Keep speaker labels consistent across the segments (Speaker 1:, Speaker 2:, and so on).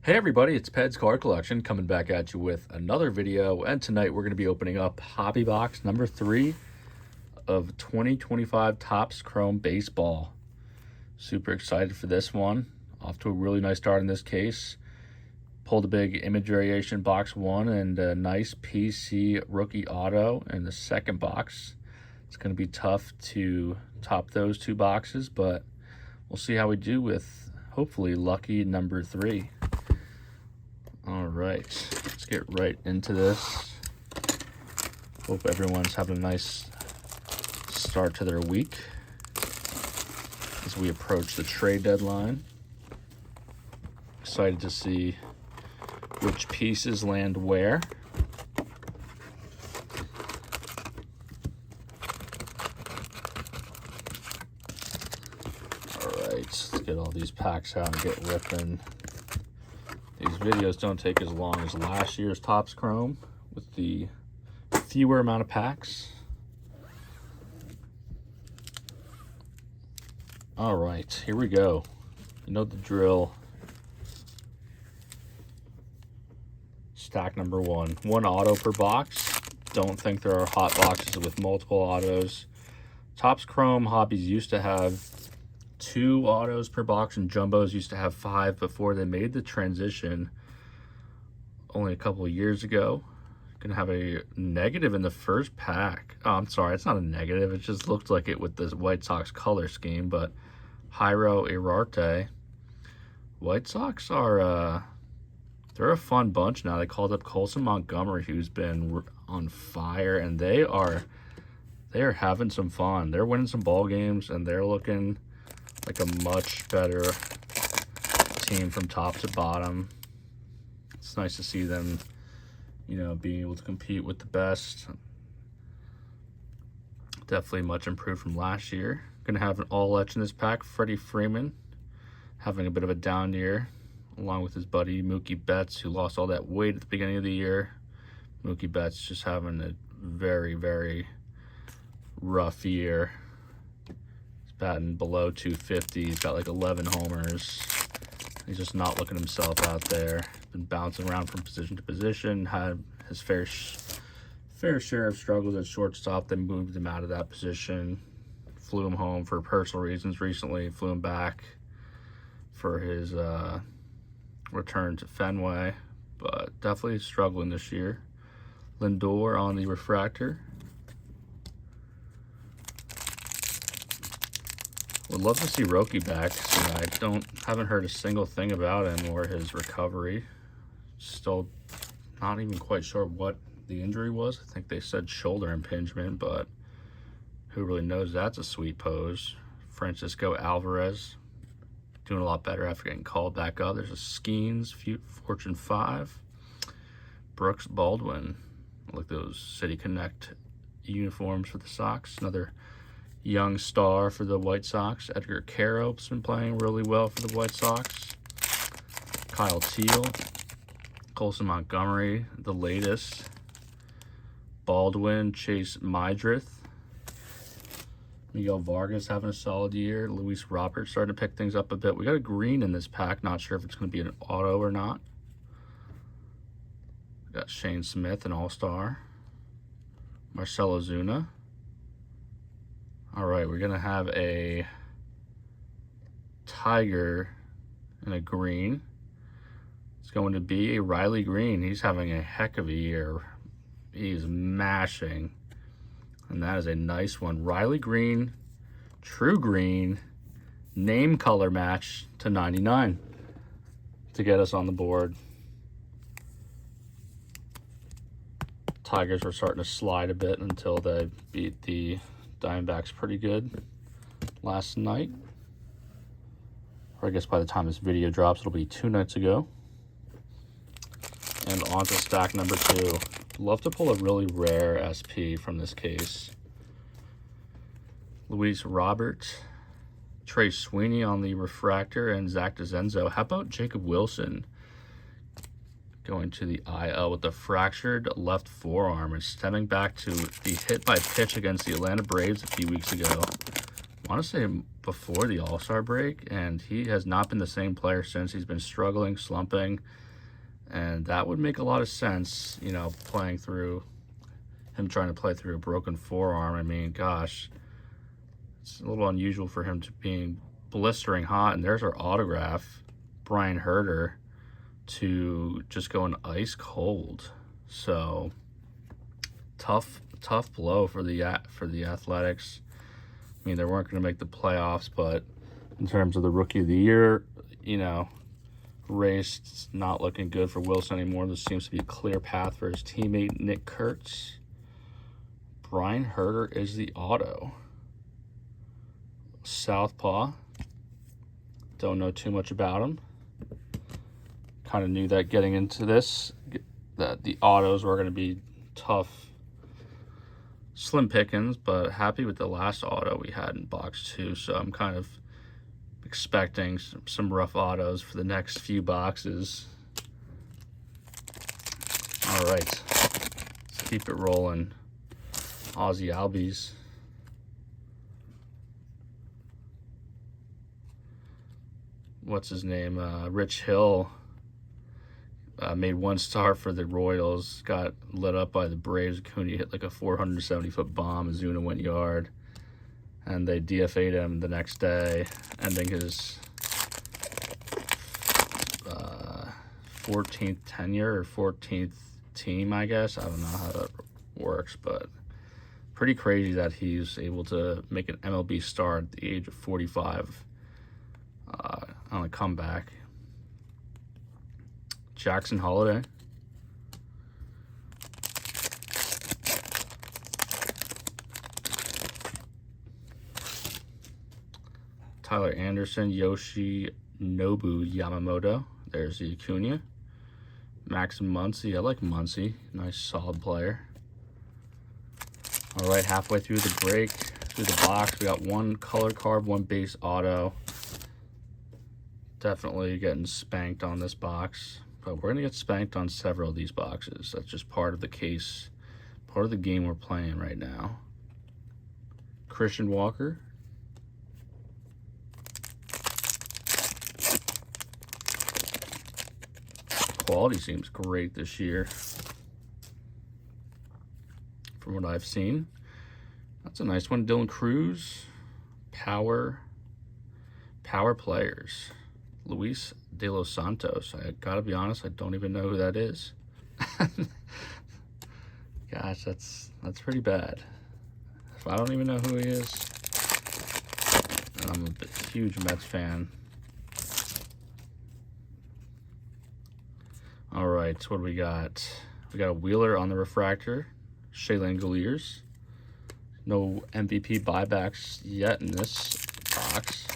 Speaker 1: Hey everybody, it's Peds Card Collection coming back at you with another video, and tonight we're going to be opening up Hobby Box number 3 of 2025 Topps Chrome Baseball. Super excited for this one. Off to a really nice start in this case. Pulled a big image variation box 1 and a nice PC rookie auto in the second box. It's going to be tough to top those two boxes, but we'll see how we do with hopefully lucky number 3. All right, let's get right into this. Hope everyone's having a nice start to their week as we approach the trade deadline. Excited to see which pieces land where. All right, let's get all these packs out and get ripping. These videos don't take as long as last year's Topps Chrome with the fewer amount of packs. All right, here we go. You know the drill. Stack number 1. 1 auto per box. Don't think there are hot boxes with multiple autos. Topps Chrome Hobbies used to have 2 autos per box, and jumbos used to have 5 before they made the transition only a couple of years ago. Gonna have a negative in the first pack. Oh, I'm sorry, it's not a negative. It just looked like it with the White Sox color scheme, but Jairo Irarte. White Sox are, they're a fun bunch now. They called up Colson Montgomery, who's been on fire, and they are having some fun. They're winning some ball games, and they're looking like a much better team from top to bottom. It's nice to see them, you know, being able to compete with the best. Definitely much improved from last year. Gonna have an all-etch in this pack. Freddie Freeman having a bit of a down year, along with his buddy Mookie Betts, who lost all that weight at the beginning of the year. Mookie Betts just having a very, very rough year. Batting below 250. He's got like 11 homers. He's just not looking himself out there. Been bouncing around from position to position. Had his fair share of struggles at shortstop. They moved him out of that position. Flew him home for personal reasons recently. Flew him back for his return to Fenway. But definitely struggling this year. Lindor on the refractor. Would love to see Roki back. I haven't heard a single thing about him or his recovery. Still not even quite sure what the injury was. I think they said shoulder impingement, but who really knows? That's a sweet pose. Francisco Alvarez doing a lot better after getting called back up. There's a Skeens Fortune 5. Brooks Baldwin. Look, those City Connect uniforms for the Sox. Another young star for the White Sox. Edgar Caro's been playing really well for the White Sox. Kyle Teal. Colson Montgomery, the latest. Baldwin, Chase Mydrith. Miguel Vargas having a solid year. Luis Robert starting to pick things up a bit. We got a green in this pack. Not sure if it's going to be an auto or not. We got Shane Smith, an all-star. Marcelo Zuna. All right, we're gonna have a Tiger in a green. It's going to be a Riley Green. He's having a heck of a year. He's mashing, and that is a nice one. Riley Green, true green, name color match to 99 to get us on the board. Tigers were starting to slide a bit until they beat the Diamondbacks pretty good last night, or I guess by the time this video drops it'll be 2 nights ago. And on to stack number 2. Love to pull a really rare SP from this case. Luis Robert, Trey Sweeney on the refractor, and Zach DeZenzo. How about Jacob Wilson going to the IL with a fractured left forearm and stemming back to the hit by pitch against the Atlanta Braves a few weeks ago. I want to say before the All-Star break, and he has not been the same player since. He's been struggling, slumping, and that would make a lot of sense, you know, trying to play through a broken forearm. I mean, gosh, it's a little unusual for him to be blistering hot. And there's our autograph, Brian Herter, to just going ice cold. So tough blow for the Athletics. I mean, they weren't going to make the playoffs, but in terms of the Rookie of the Year, you know, race, it's not looking good for Wilson anymore. There seems to be a clear path for his teammate Nick Kurtz. Brian Herter is the auto. Southpaw. Don't know too much about him. Kind of knew that getting into this, that the autos were going to be tough, slim pickings, but happy with the last auto we had in box 2. So I'm kind of expecting some rough autos for the next few boxes. All right, let's keep it rolling. Aussie Albies. What's his name? Rich Hill made 1 star for the Royals. Got lit up by the Braves. Acuna hit like a 470-foot bomb. Azuna went yard. And they DFA'd him the next day, ending his 14th tenure or 14th team, I guess. I don't know how that works, but pretty crazy that he's able to make an MLB start at the age of 45 on a comeback. Jackson Holiday. Tyler Anderson, Yoshinobu Yamamoto. There's the Acuna. Max Muncy. I like Muncy. Nice, solid player. All right, halfway through the break, through the box, we got 1 color card, 1 base auto. Definitely getting spanked on this box, but we're going to get spanked on several of these boxes. That's just part of the case, part of the game we're playing right now. Christian Walker. Quality seems great this year from what I've seen. That's a nice one. Dylan Cruz. Power players. Luis De Los Santos. I gotta be honest, I don't even know who that is. Gosh, that's pretty bad. If I don't even know who he is, and I'm a huge Mets fan. All right, so what do we got? We got a Wheeler on the refractor. Shea Langoliers. No MVP buybacks yet in this box.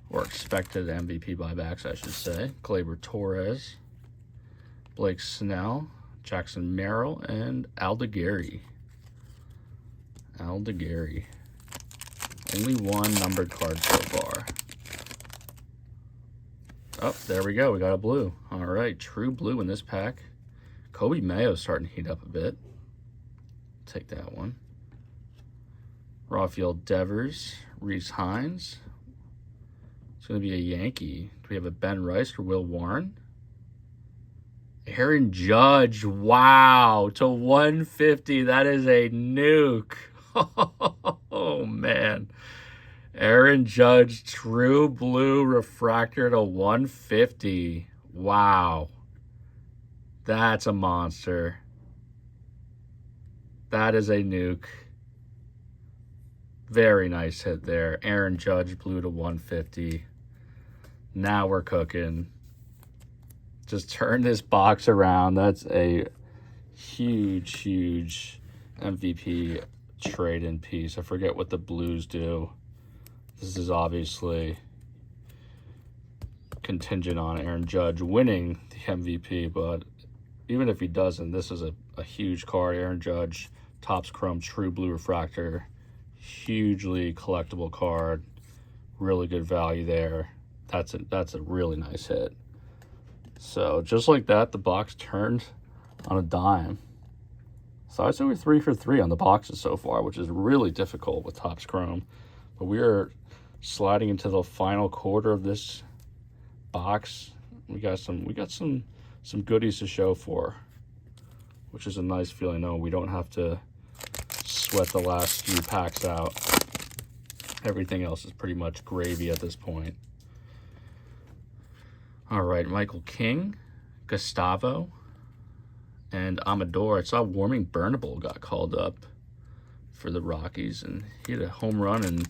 Speaker 1: Or expected MVP buybacks, I should say. Gleyber Torres. Blake Snell. Jackson Merrill. And Aldegary. Only 1 numbered card so far. Oh, there we go. We got a blue. All right, true blue in this pack. Kobe Mayo's starting to heat up a bit. Take that one. Rafael Devers, Reese Hines. It's going to be a Yankee. Do we have a Ben Rice or Will Warren? Aaron Judge. Wow. To 150. That is a nuke. Oh, man. Aaron Judge, true blue refractor to 150. Wow. That's a monster. That is a nuke. Very nice hit there. Aaron Judge, blue to 150. Now we're cooking. Just turn this box around. That's a huge MVP trade-in piece. I forget what the Blues do. This is obviously contingent on Aaron Judge winning the MVP, but even if he doesn't, this is a huge card. Aaron Judge, Topps Chrome True Blue Refractor. Hugely collectible card. Really good value there. That's a really nice hit. So just like that, the box turned on a dime. So I'd say we're 3 for 3 on the boxes so far, which is really difficult with Topps Chrome. But we are Sliding into the final quarter of this box, we got some goodies to show for, which is a nice feeling. No, we don't have to sweat the last few packs out. Everything else is pretty much gravy at this point. All right, Michael King, Gustavo, and Amador. I saw Warming Burnable got called up for the Rockies, and he had a home run in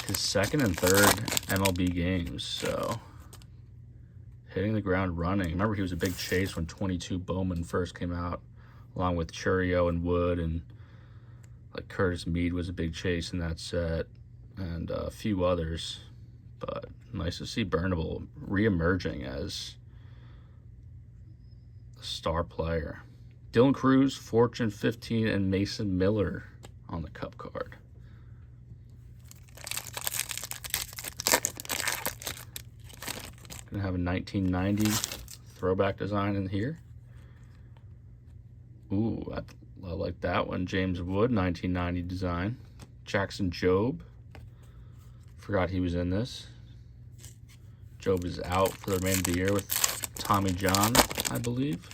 Speaker 1: his second and third MLB games, so hitting the ground running. Remember, he was a big chase when 22 Bowman first came out, along with Churio and Wood, and like Curtis Mead was a big chase in that set, and a few others. But nice to see Burnable re-emerging as a star player. Dylan Cruz, Fortune 15, and Mason Miller on the cup card. Gonna have a 1990 throwback design in here. Ooh, I like that one. James Wood, 1990 design. Jackson Jobe. Forgot he was in this. Jobe is out for the remainder of the year with Tommy John, I believe.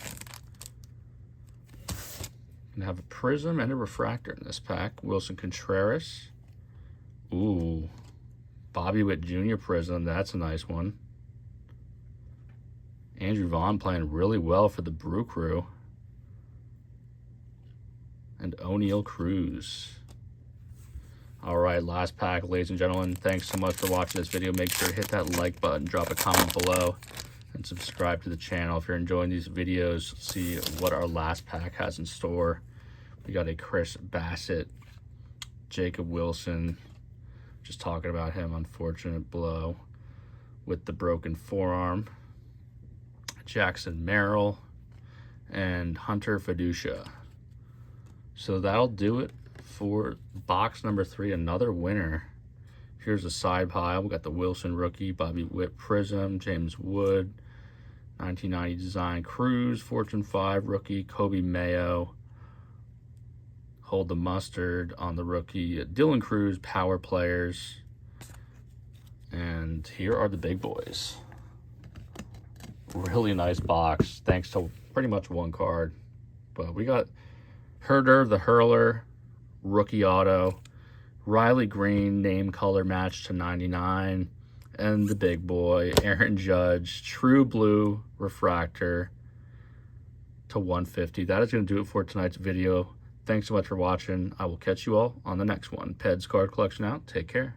Speaker 1: Gonna have a prism and a refractor in this pack. Wilson Contreras. Ooh, Bobby Witt Jr. prism. That's a nice one. Andrew Vaughn playing really well for the Brew Crew. And O'Neal Cruz. All right, last pack, ladies and gentlemen. Thanks so much for watching this video. Make sure to hit that like button, drop a comment below, and subscribe to the channel. If you're enjoying these videos, let's see what our last pack has in store. We got a Chris Bassett, Jacob Wilson, just talking about him, unfortunate blow with the broken forearm. Jackson Merrill, and Hunter Fiducia. So that'll do it for box number 3, another winner. Here's a side pile. We got the Wilson rookie, Bobby Witt prism, James Wood, 1990 design, Cruz, Fortune 5 rookie, Kobe Mayo, Hold the Mustard on the rookie, Dylan Cruz, power players. And here are the big boys. Really nice box, thanks to pretty much one card. But we got Herder, the Hurler, rookie auto, Riley Green, name color match to 99, and the big boy, Aaron Judge, true blue refractor to 150. That is going to do it for tonight's video. Thanks so much for watching. I will catch you all on the next one. Peds card collection out. Take care.